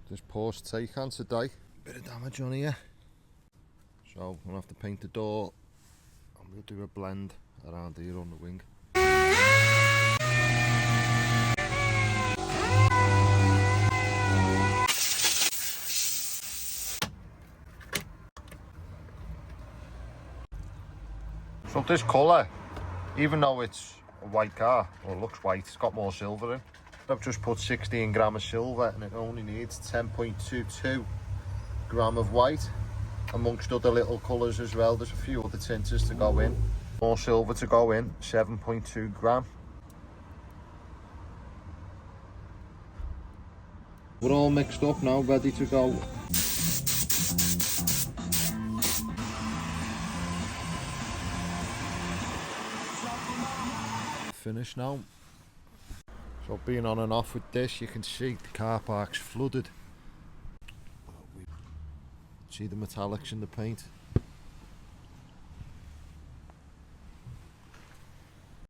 This Porsch Taycan today. Bit of damage on here. So I'm gonna have to paint the door. I'm gonna do a blend around here on the wing. So this colour, even though it's a white car, or looks white, it's got more silver in. I've just put 16 gram of silver and it only needs 10.22 gram of white, amongst other little colours as well. There's a few other tints to go in. More silver to go in, 7.2 gram. We're all mixed up now, ready to go. Finished now. So being on and off with this, you can see the car park's flooded. See the metallics in the paint.